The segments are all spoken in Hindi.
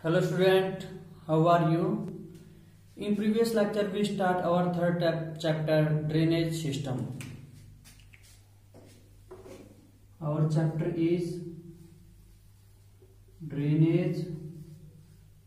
Hello student, how are you? In previous lecture we start our third chapter drainage system. Our chapter is drainage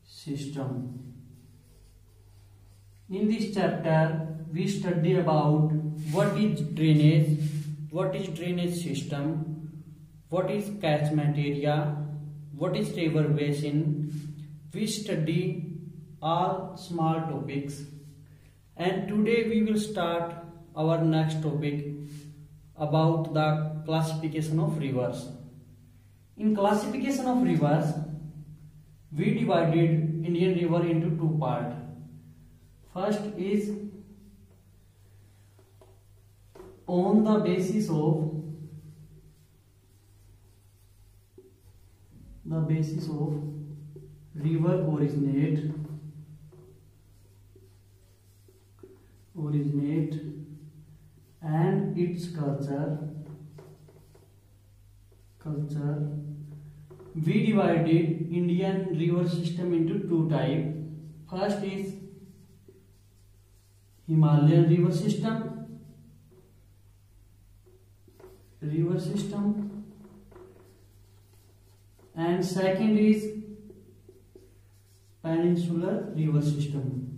system. In this chapter we study about what is drainage system, what is catchment area, what is river basin. We study all small topics, and today we will start our next topic about the classification of rivers. In classification of rivers, we divided Indian river into two parts. First is on the basis of river originate and its culture. We divided Indian river system into two types. First is Himalayan river system, and second is peninsular river system.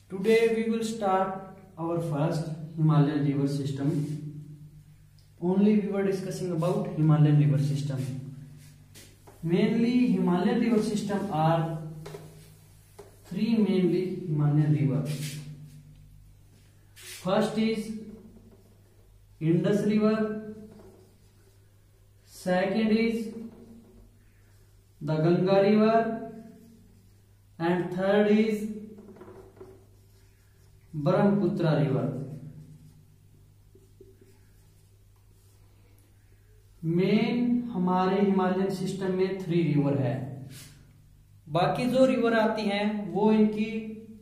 Today we will start our first Himalayan river system. Only we were discussing about Himalayan river system. Mainly Himalayan river system are three mainly Himalayan rivers. First is Indus river, second is the Ganga river, and third is Brahmaputra river. Main हमारे हिमालयन सिस्टम में थ्री रिवर है. बाकी जो रिवर आती हैं वो इनकी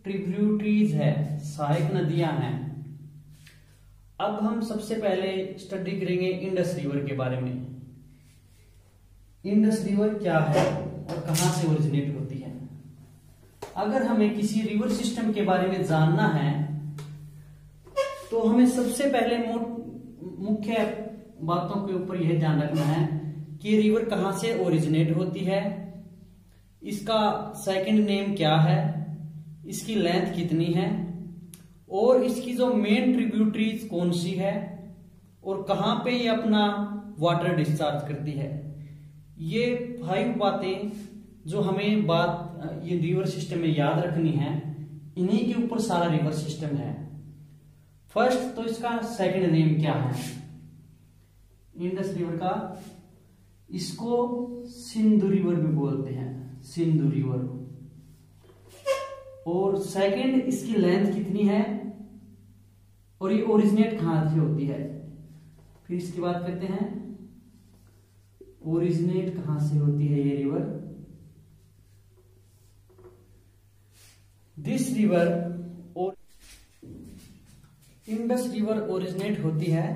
ट्रिब्यूटरीज है, सहायक नदियां हैं. अब हम सबसे पहले स्टडी करेंगे इंडस रिवर के बारे में. इंडस रिवर क्या है और कहां से ओरिजिनेट होती है. अगर हमें किसी रिवर सिस्टम के बारे में जानना है तो हमें सबसे पहले मुख्य बातों के ऊपर यह ध्यान रखना है कि रिवर कहां से ओरिजिनेट होती है, इसका सेकंड नेम क्या है, इसकी लेंथ कितनी है, और इसकी जो मेन ट्रिब्यूटरीज कौन सी है, और कहां पे ये अपना वाटर डिस्चार्ज करती है. ये 5 बातें जो हमें ये रिवर सिस्टम में याद रखनी है. इन्हीं के ऊपर सारा रिवर सिस्टम है. फर्स्ट तो इसका सेकंड नेम क्या है इंडस रिवर का. इसको सिंधु रिवर भी बोलते हैं, सिंधु रिवर. और सेकंड इसकी लेंथ कितनी है और ये ओरिजिनेट कहां से होती है. फिर इसकी बात करते हैं ओरिजिनेट कहां से होती है ये रिवर. दिस रिवर और इंडस रिवर ओरिजिनेट होती है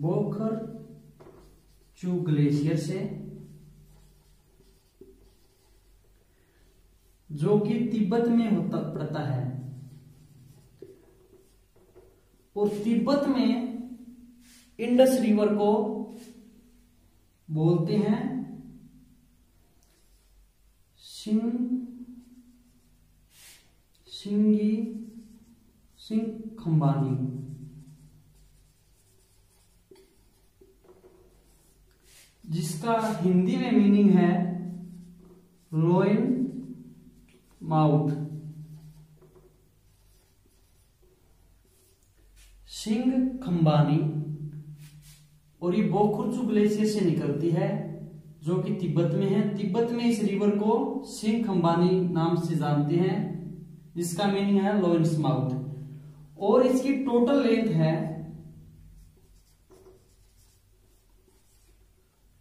बोखर-चू ग्लेशियर से, जो कि तिब्बत में पड़ता है. और तिब्बत में इंडस रिवर को बोलते हैं सिंघखंबानी. जिसका हिंदी में मीनिंग है लोइन माउथ. सिंघखंबानी. और ये बोखुरचू ग्लेशियर से निकलती है जो कि तिब्बत में है. तिब्बत में इस रिवर को सिंघखंबानी नाम से जानते हैं, जिसका मीनिंग है लोइन्स माउथ. और इसकी टोटल लेंथ है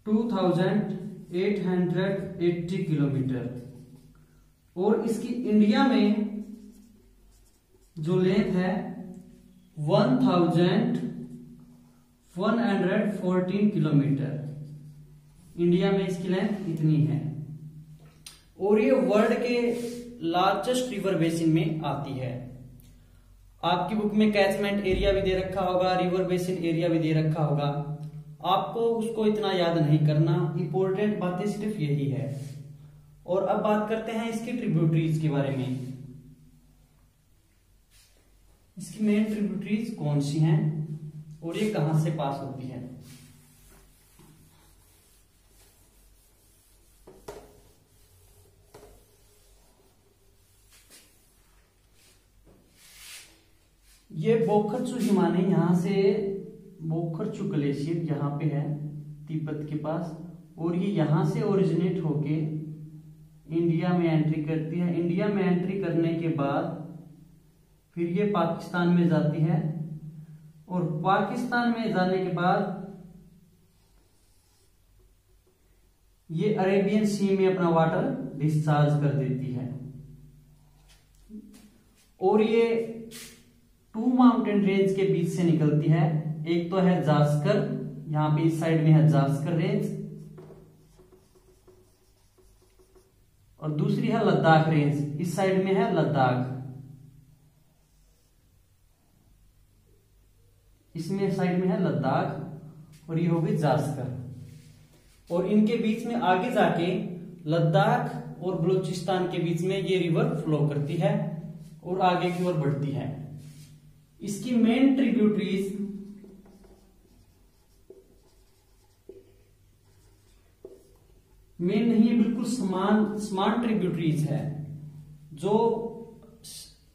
2880 किलोमीटर. और इसकी इंडिया में जो लेंथ है 1000 114 किलोमीटर। इंडिया में इसकी लेंथ इतनी है और ये वर्ल्ड के लार्जेस्ट रिवर बेसिन में आती है। आपकी बुक में कैचमेंट एरिया भी दे रखा होगा, रिवर बेसिन एरिया भी दे रखा होगा, आपको उसको इतना याद नहीं करना, इंपॉर्टेंट बातें सिर्फ यही है। और अब बात करते हैं इसकी ट्रिब्यूटरीज के बारे में। इसकी मेन ट्रिब्यूटरीज कौन सी हैं और ये कहां से पास होती है। ये बोखरचू हिमानी, यहां से बोखरचू ग्लेशियर यहाँ पे है तिब्बत के पास, और ये यहां से ओरिजिनेट होके इंडिया में एंट्री करती है। इंडिया में एंट्री करने के बाद फिर ये पाकिस्तान में जाती है और पाकिस्तान में जाने के बाद ये अरेबियन सी में अपना वाटर डिस्चार्ज कर देती है। और ये 2 माउंटेन रेंज के बीच से निकलती है। एक तो है जास्कर, यहां पे इस साइड में है जास्कर रेंज, और दूसरी है लद्दाख रेंज, इस साइड में है लद्दाख, इसमें साइड में है लद्दाख, और ये हो गई जास्कर। और इनके बीच में आगे जाके लद्दाख और बलूचिस्तान के बीच में ये रिवर फ्लो करती है और आगे की ओर बढ़ती है। इसकी मेन ट्रिब्यूटरीज मेन नहीं है, बिल्कुल समान ट्रिब्यूटरीज है जो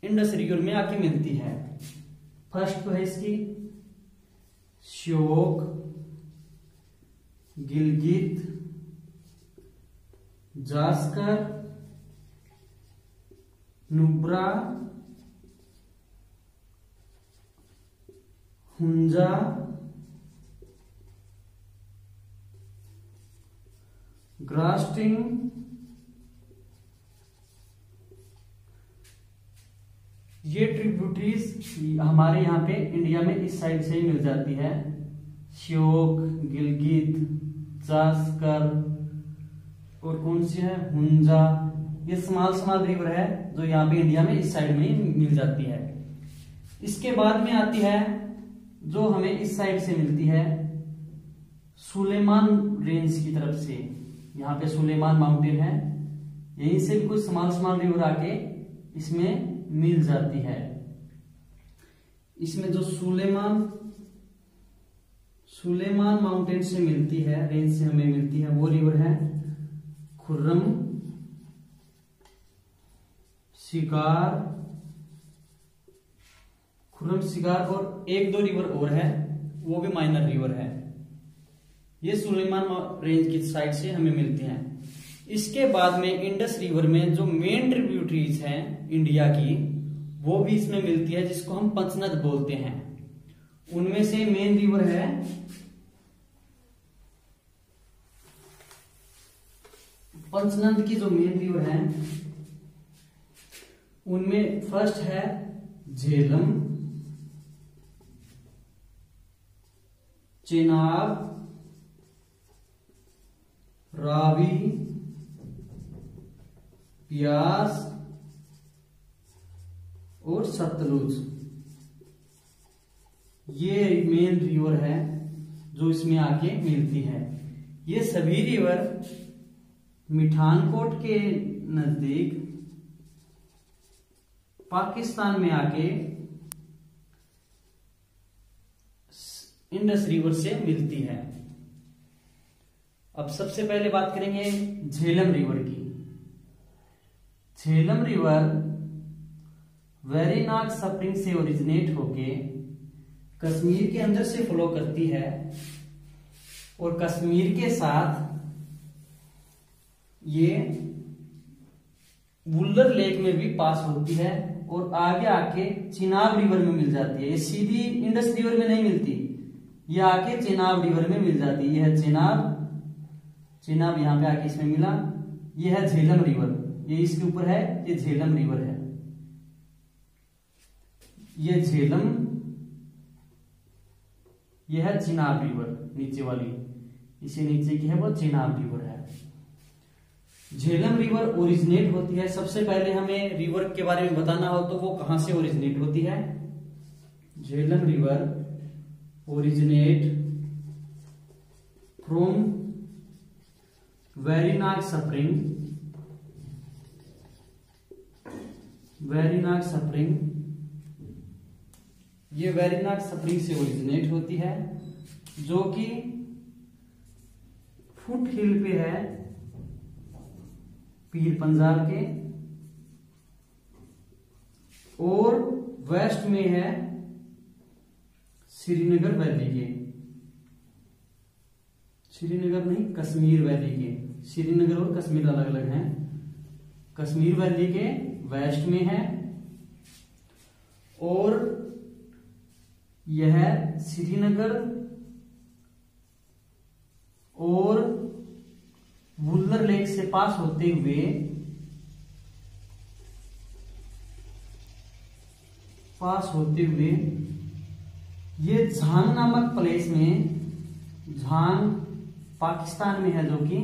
इंडस रिवर में आके मिलती है। फर्स्ट तो है इसकी श्योक, गिलगित, जास्कर, नुब्रा, हुंजा, ग्रास्टिंग, ये ट्रिब्यूटरीज हमारे यहाँ पे इंडिया में इस साइड से ही मिल जाती है। श्योक, गिलगित, जास्कर, और कौन सी है हुंजा, ये स्मॉल रिवर है जो यहाँ पे इंडिया में इस साइड में ही मिल जाती है। इसके बाद में आती है जो हमें इस साइड से मिलती है सुलेमान रेंज की तरफ से। यहाँ पे सुलेमान माउंटेन है, यहीं से भी कुछ स्मॉल रिवर आके इसमें मिल जाती है। इसमें जो सुलेमान माउंटेन से मिलती है, रेंज से हमें मिलती है, वो रिवर है खुर्रम, शिकार, और 1-2 रिवर और है, वो भी माइनर रिवर है। ये सुलेमान रेंज की साइड से हमें मिलती हैं। इसके बाद में इंडस रिवर में जो मेन ट्रिब्यूटरीज हैं इंडिया की, वो भी इसमें मिलती है, जिसको हम पंचनद बोलते हैं। उनमें से मेन रिवर है पंचनद की, जो मेन रिवर है उनमें फर्स्ट है झेलम, चेनाब, रावी, ब्यास और सतलुज। ये मेन रिवर है जो इसमें आके मिलती है। ये सभी रिवर मिठानकोट के नजदीक पाकिस्तान में आके इंडस रिवर से मिलती है। अब सबसे पहले बात करेंगे झेलम रिवर की। झेलम रिवर वेरीनाग स्प्रिंग से ओरिजिनेट होके कश्मीर के अंदर से फ्लो करती है और कश्मीर के साथ ये वुल्लर लेक में भी पास होती है और आगे आके चिनाब रिवर में मिल जाती है। ये सीधी इंडस रिवर में नहीं मिलती, ये आके चिनाब रिवर में मिल जाती है। ये है चिनाब यहां पे आके इसमें मिला। ये है झेलम रिवर, ये इसके ऊपर है, ये झेलम रिवर है। ये झेलम, यह है चेनाब रिवर, नीचे वाली, इसे नीचे की है वो चेनाब रिवर है। झेलम रिवर ओरिजिनेट होती है, सबसे पहले हमें रिवर के बारे में बताना हो तो वो कहां से ओरिजिनेट होती है। Jhelum river originate from Verinag spring, Verinag spring, ये वेरीनाग स्प्रिंग से ओरिजिनेट होती है, जो कि फुट हिल पे है पीर पंजाल के, और वेस्ट में है श्रीनगर वैली के, श्रीनगर नहीं कश्मीर वैली के, श्रीनगर और कश्मीर अलग अलग हैं। कश्मीर वैली के वेस्ट में है और यह श्रीनगर और वुल्लर लेक से पास होते हुए ये झांग नामक प्लेस में, झांग पाकिस्तान में है, जो कि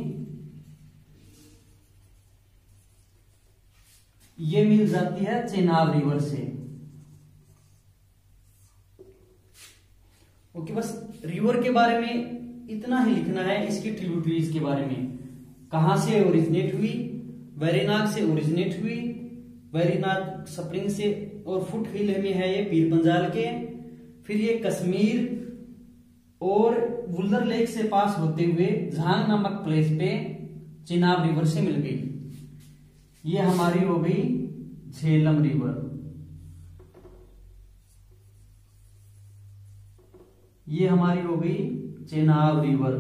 ये मिल जाती है चेनाब रिवर से। ओके, बस रिवर के बारे में इतना ही लिखना है। इसकी ट्रिब्यूटरीज के बारे में, कहां से ओरिजिनेट हुई, वेरीनाग से ओरिजिनेट हुई, वेरीनाग स्प्रिंग से, और फुट हिल में है ये पीर पंजाल के, फिर ये कश्मीर और वुल्लर लेक से पास होते हुए झांग नामक प्लेस पे चेनाब रिवर से मिल गई। ये हमारी हो गई झेलम रिवर, ये हमारी हो गई चेनाब रिवर।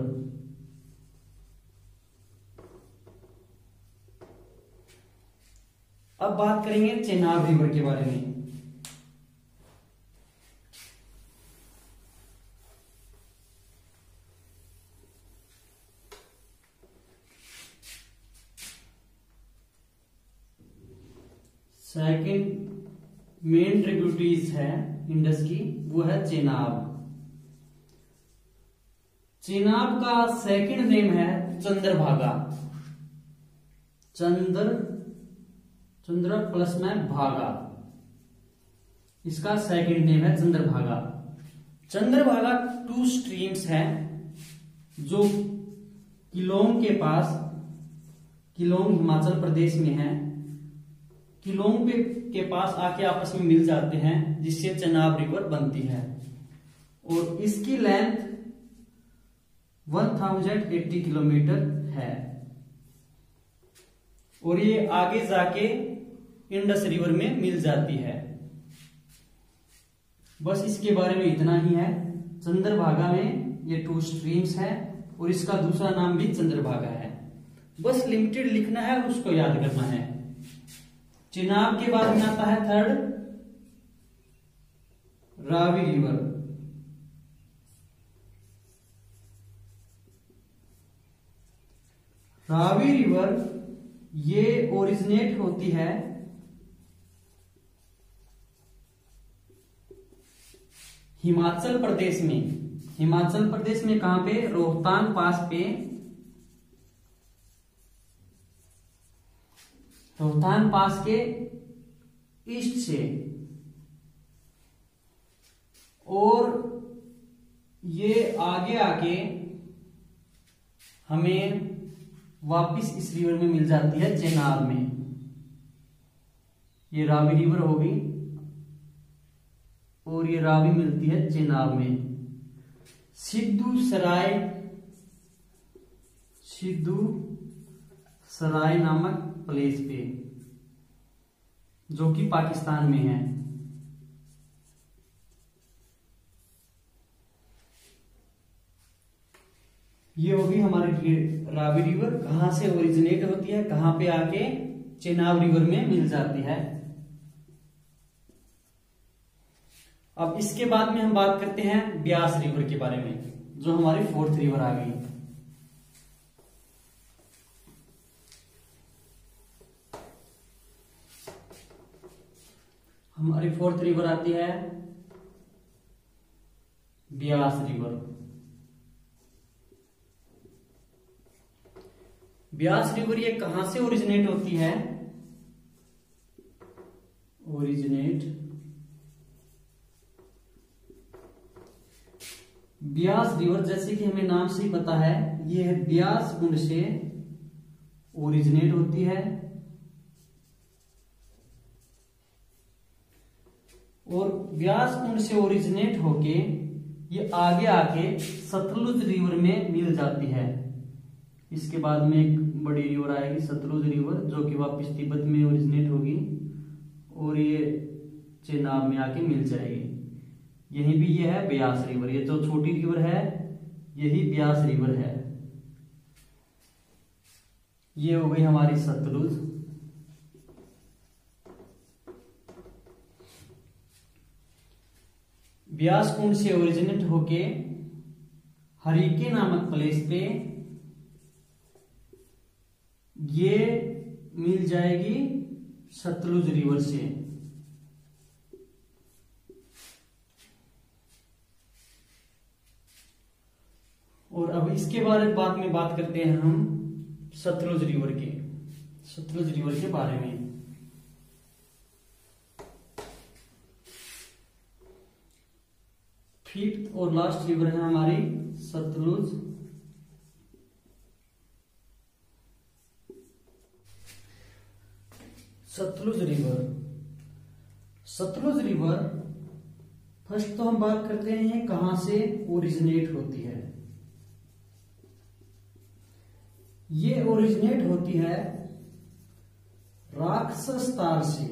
अब बात करेंगे चेनाब रिवर के बारे में। सेकंड मेन ट्रिब्यूटरीज है इंडस की, वो है चेनाब। चेनाब का सेकंड नेम है चंद्रभागा, चंद्र प्लस में भागा, इसका सेकंड नेम है चंद्रभागा। चंद्रभागा 2 स्ट्रीम्स है जो किलोंग के पास, किलोंग हिमाचल प्रदेश में है, किलोंग के पास आके आपस में मिल जाते हैं, जिससे चेनाब रिवर बनती है। और इसकी लेंथ 1080 किलोमीटर है, और ये आगे जाके इंडस रिवर में मिल जाती है। बस इसके बारे में इतना ही है। चंद्रभागा में ये 2 स्ट्रीम्स है और इसका दूसरा नाम भी चंद्रभागा है। बस लिमिटेड लिखना है और उसको याद करना है। चेनाब के बाद में आता है third Ravi river. Ravi river ये ओरिजिनेट होती है हिमाचल प्रदेश में। हिमाचल प्रदेश में कहां पे? रोहतांग पास पे, रोहतांग पास के ईस्ट से, और ये आगे आके हमें वापिस इस रिवर में मिल जाती है चेनाब में। ये रावी रिवर होगी और ये रावी मिलती है चेनाब में। सिद्धू सराय नामक प्लेस पे, जो कि पाकिस्तान में है। ये होगी हमारी रावी रिवर, कहां से ओरिजिनेट होती है, कहां पे आके चेनाब रिवर में मिल जाती है। अब इसके बाद में हम बात करते हैं ब्यास रिवर के बारे में, जो हमारी 4th रिवर आ गई। हमारी 4th रिवर आती है ब्यास रिवर। ब्यास रिवर ये कहां से ओरिजिनेट होती है? ब्यास रिवर जैसे कि हमें नाम से ही पता है, ये है ब्यास कुंड से ओरिजिनेट होती है और ब्यास कुंड से ओरिजिनेट होके ये आगे आके सतलुज रिवर में मिल जाती है। इसके बाद में एक बड़ी रिवर आएगी सतलुज रिवर, जो कि वापस तिब्बत में ओरिजिनेट होगी और ये चेनाब में आके मिल जाएगी। यही भी ये है ब्यास रिवर। ये जो छोटी रिवर है यही ब्यास रिवर है। ये हो गई हमारी सतलुज। ब्यास कुंड से ओरिजिनेट होके हरिके नामक प्लेस पे ये मिल जाएगी सतलुज रिवर से। और अब इसके बाद में बात करते हैं हम सतलुज रिवर के बारे में। फिफ्थ और लास्ट रिवर है हमारी सतलुज। सतलुज रिवर फर्स्ट तो हम बात करते हैं कहां से ओरिजिनेट होती है। ये ओरिजिनेट होती है राक्षस ताल से।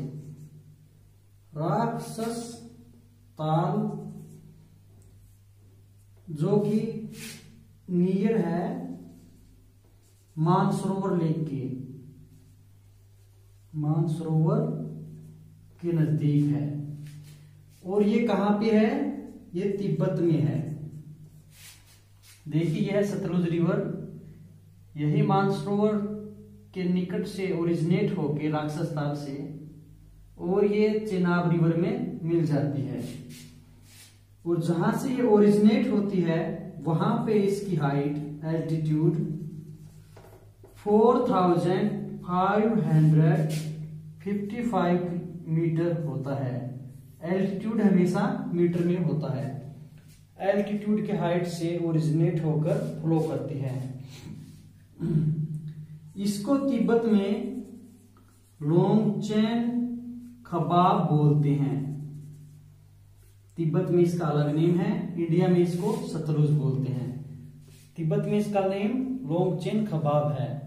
राक्षस ताल जो कि नियर है मानसरोवर लेक के, मानसरोवर के नजदीक है। और ये कहां पे है? ये तिब्बत में है। देखिए यह है सतलुज रिवर, यही मानसरोवर के निकट से ओरिजिनेट होके राक्षस ताल से और ये चेनाब रिवर में मिल जाती है। और जहां से ये ओरिजिनेट होती है वहां पे इसकी हाइट एल्टीट्यूड 4555 मीटर होता है। एल्टीट्यूड हमेशा मीटर में होता है। एल्टीट्यूड के हाइट से ओरिजिनेट होकर फ्लो करती है। इसको तिब्बत में लोंगचेन खबाब बोलते हैं। तिब्बत में इसका अलग नेम है, इंडिया में इसको सतलुज बोलते हैं। तिब्बत में इसका नेम लोंगचेन खबाब है।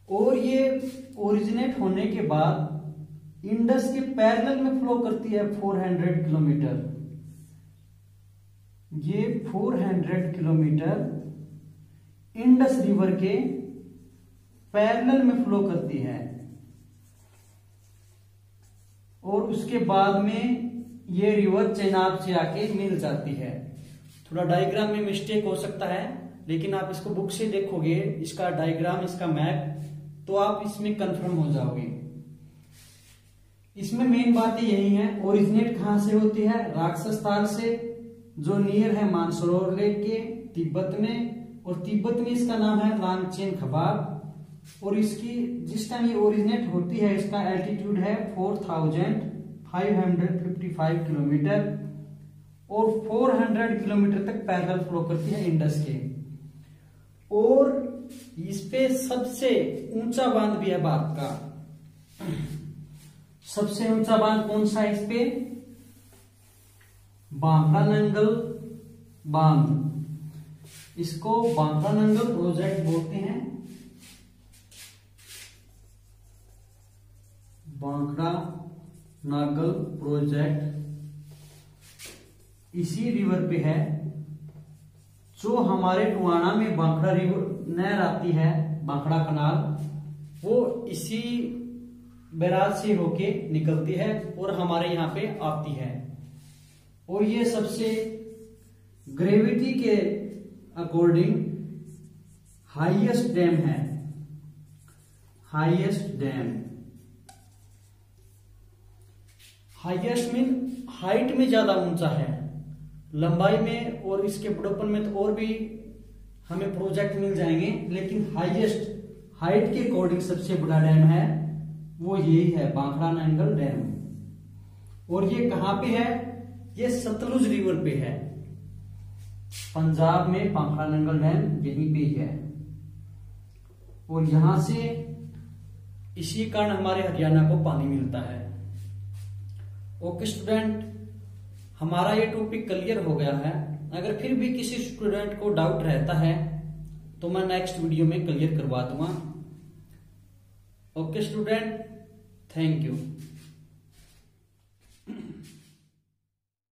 और ये ओरिजिनेट होने के बाद इंडस के पैरेलल में फ्लो करती है 400 किलोमीटर। ये 400 किलोमीटर इंडस रिवर के पैरेलल में फ्लो करती है। और उसके बाद में ये रिवर चेनाब से आके मिल जाती है। थोड़ा डायग्राम में मिस्टेक हो सकता है, लेकिन आप इसको बुक से देखोगे, इसका डायग्राम, इसका मैप, तो आप इसमें कंफर्म हो जाओगे। इसमें मेन बातें यही हैं। ओरिजिनेट कहां से होती है? राक्षस ताल से, जो नियर है मानसरोवर लेक के तिब्बत में। और तिब्बत में इसका नाम है लोंगचेन खबाब। और इसकी जिस टाइम ये ओरिजिनेट होती है इसका एल्टीट्यूड है 4555 किलोमीटर और 400 किलोमीटर तक पैरेलल फ्लो करती है इंडस के। और इस पे सबसे ऊंचा बांध भी है भारत का। सबसे ऊंचा बांध कौन सा है इस पे? बांखड़ा नंगल बांध। इसको बांखड़ा नंगल प्रोजेक्ट बोलते हैं। बांखड़ा नागल प्रोजेक्ट इसी रिवर पे है। जो हमारे टुआना में बांखड़ा रिवर नहर आती है, बांखड़ा कनाल, वो इसी बैराज से होके निकलती है और हमारे यहाँ पे आती है। और ये सबसे ग्रेविटी के अकॉर्डिंग हाईएस्ट डैम है। Highest dam, highest mean height में ज्यादा ऊंचा है। लंबाई में और इसके बड़ोपन में तो और भी हमें प्रोजेक्ट मिल जाएंगे, लेकिन हाईएस्ट हाइट के अकॉर्डिंग सबसे बड़ा डैम है वो यही है, भाखड़ा नंगल डैम। और ये कहां पे है? ये सतलुज रिवर पे है, पंजाब में भाखड़ा नंगल डैम यहीं पे ही है। और यहां से इसी कारण हमारे हरियाणा को पानी मिलता है। ओके स्टूडेंट, हमारा ये टॉपिक क्लियर हो गया है। अगर फिर भी किसी स्टूडेंट को डाउट रहता है तो मैं नेक्स्ट वीडियो में क्लियर करवा दूंगा। Okay student, thank you.